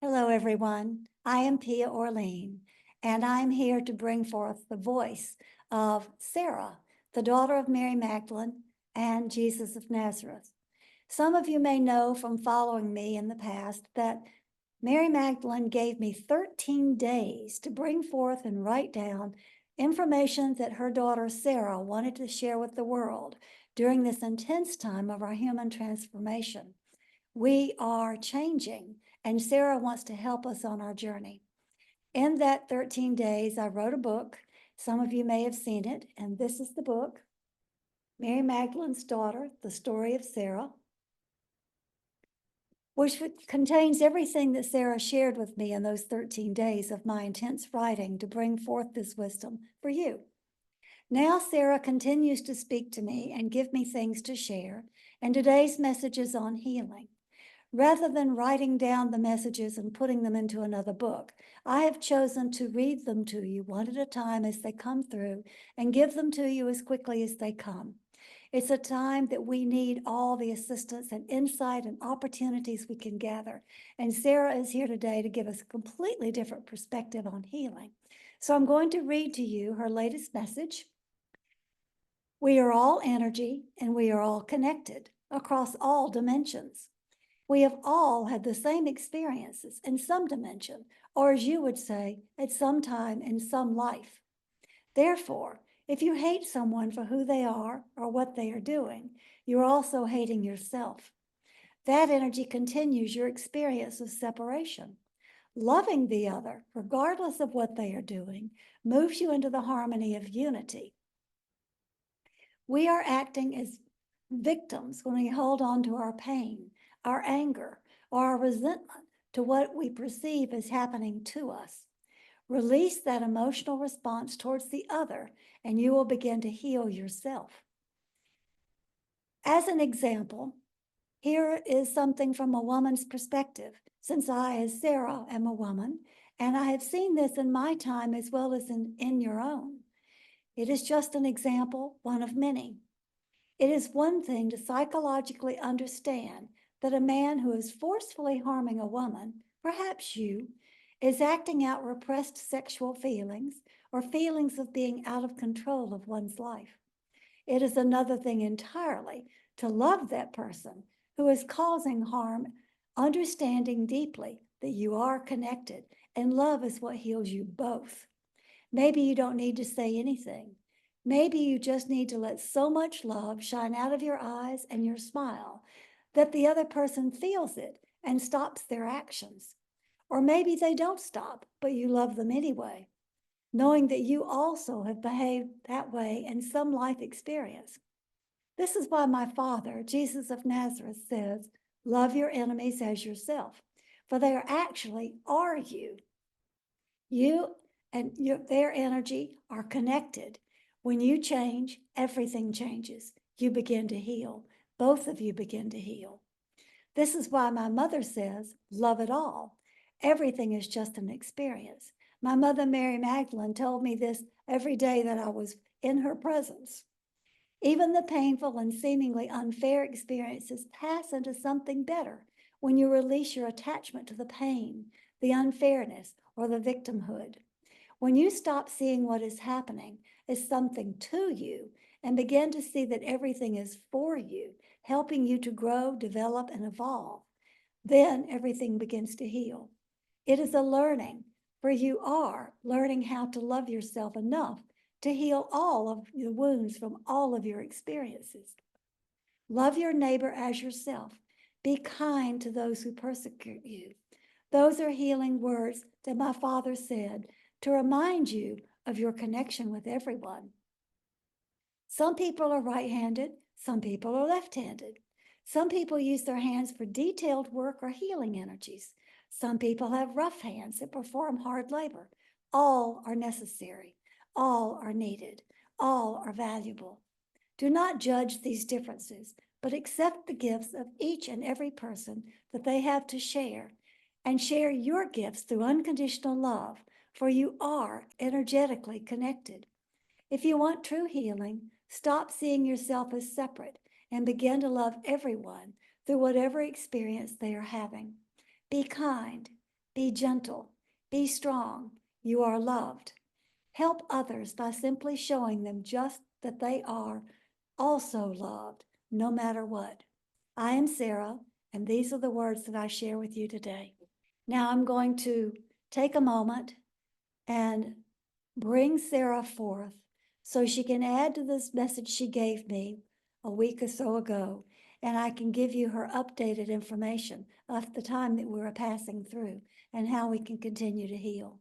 Hello, everyone. I am Pia Orlean, and I'm here to bring forth the voice of Sarah, the daughter of Mary Magdalene and Jesus of Nazareth. Some of you may know from following me in the past that Mary Magdalene gave me 13 days to bring forth and write down information that her daughter Sarah wanted to share with the world during this intense time of our human transformation. We are changing, and Sarah wants to help us on our journey. In that 13 days, I wrote a book. Some of you may have seen it, and this is the book, Mary Magdalene's Daughter, The Story of Sarah, which contains everything that Sarah shared with me in those 13 days of my intense writing to bring forth this wisdom for you. Now Sarah continues to speak to me and give me things to share, and today's message is on healing. Rather than writing down the messages and putting them into another book, I have chosen to read them to you one at a time as they come through and give them to you as quickly as they come. It's a time that we need all the assistance and insight and opportunities we can gather. And Sarah is here today to give us a completely different perspective on healing. So I'm going to read to you her latest message. We are all energy and we are all connected across all dimensions. We have all had the same experiences in some dimension, or as you would say, at some time in some life. Therefore, if you hate someone for who they are or what they are doing, you're also hating yourself. That energy continues your experience of separation. Loving the other, regardless of what they are doing, moves you into the harmony of unity. We are acting as victims when we hold on to our pain, our anger, or our resentment to what we perceive as happening to us. Release that emotional response towards the other, and you will begin to heal yourself. As an example, here is something from a woman's perspective, since I, as Sarah, am a woman, and I have seen this in my time as well as in your own. It is just an example, one of many. It is one thing to psychologically understand that a man who is forcefully harming a woman, perhaps you, is acting out repressed sexual feelings or feelings of being out of control of one's life. It is another thing entirely to love that person who is causing harm, understanding deeply that you are connected, and love is what heals you both. Maybe you don't need to say anything. Maybe you just need to let so much love shine out of your eyes and your smile that the other person feels it and stops their actions. Or maybe they don't stop, but you love them anyway, knowing that you also have behaved that way in some life experience. This is why my Father, Jesus of Nazareth, says, love your enemies as yourself, for they actually are you. You and their energy are connected. When you change, everything changes. You begin to heal. Both of you begin to heal. This is why my mother says, love it all. Everything is just an experience. My mother, Mary Magdalene, told me this every day that I was in her presence. Even the painful and seemingly unfair experiences pass into something better when you release your attachment to the pain, the unfairness, or the victimhood. When you stop seeing what is happening as something to you and begin to see that everything is for you, helping you to grow, develop, and evolve, then everything begins to heal. It is a learning, for you are learning how to love yourself enough to heal all of the wounds from all of your experiences. Love your neighbor as yourself. Be kind to those who persecute you. Those are healing words that my Father said to remind you of your connection with everyone. Some people are right-handed, some people are left-handed. Some people use their hands for detailed work or healing energies. Some people have rough hands that perform hard labor. All are necessary. All are needed. All are valuable. Do not judge these differences, but accept the gifts of each and every person that they have to share, and share your gifts through unconditional love, for you are energetically connected. If you want true healing, stop seeing yourself as separate and begin to love everyone through whatever experience they are having. Be kind, Be gentle. Be strong. You are loved. Help others by simply showing them just that they are also loved, no matter what. I am Sarah, and these are the words that I share with you today. Now I'm going to take a moment and bring Sarah forth so she can add to this message she gave me a week or so ago, and I can give you her updated information of the time that we were passing through and how we can continue to heal.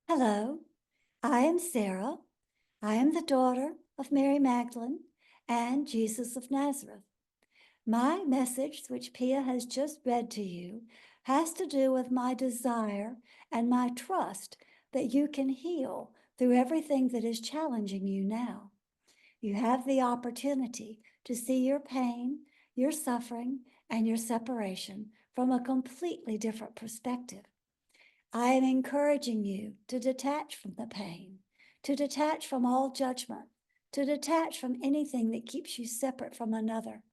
Hello, I am Sarah. I am the daughter of Mary Magdalene and Jesus of Nazareth. My message, which Pia has just read to you, has to do with my desire and my trust that you can heal through everything that is challenging you now. You have the opportunity to see your pain, your suffering, and your separation from a completely different perspective. I am encouraging you to detach from the pain, to detach from all judgment, to detach from anything that keeps you separate from another,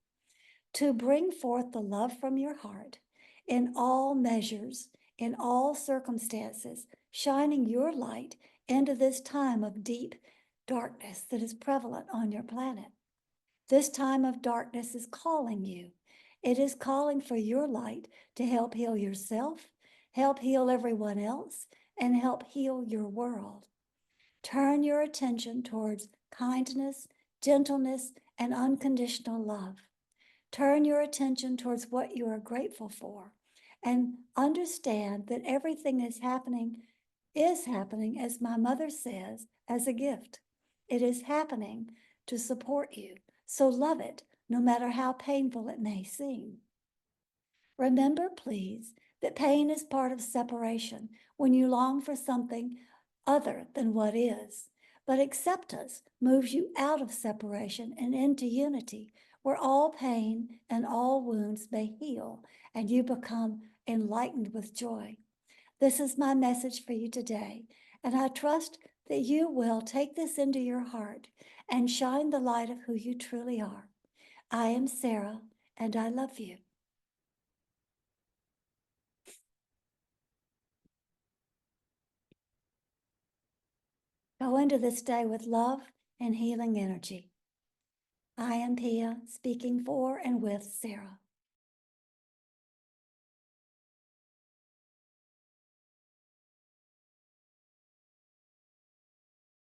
to bring forth the love from your heart in all measures, in all circumstances, shining your light into this time of deep darkness that is prevalent on your planet. This time of darkness is calling you. It is calling for your light to help heal yourself, help heal everyone else, and help heal your world. Turn your attention towards kindness, gentleness, and unconditional love. Turn your attention towards what you are grateful for, and understand that everything is happening, as my mother says, as a gift. It is happening to support you. So love it, no matter how painful it may seem. Remember, please, that pain is part of separation when you long for something other than what is. But acceptance moves you out of separation and into unity, where all pain and all wounds may heal and you become enlightened with joy. This is my message for you today, and I trust that you will take this into your heart and shine the light of who you truly are. I am Sarah, and I love you. Go into this day with love and healing energy. I am Pia, speaking for and with Sarah.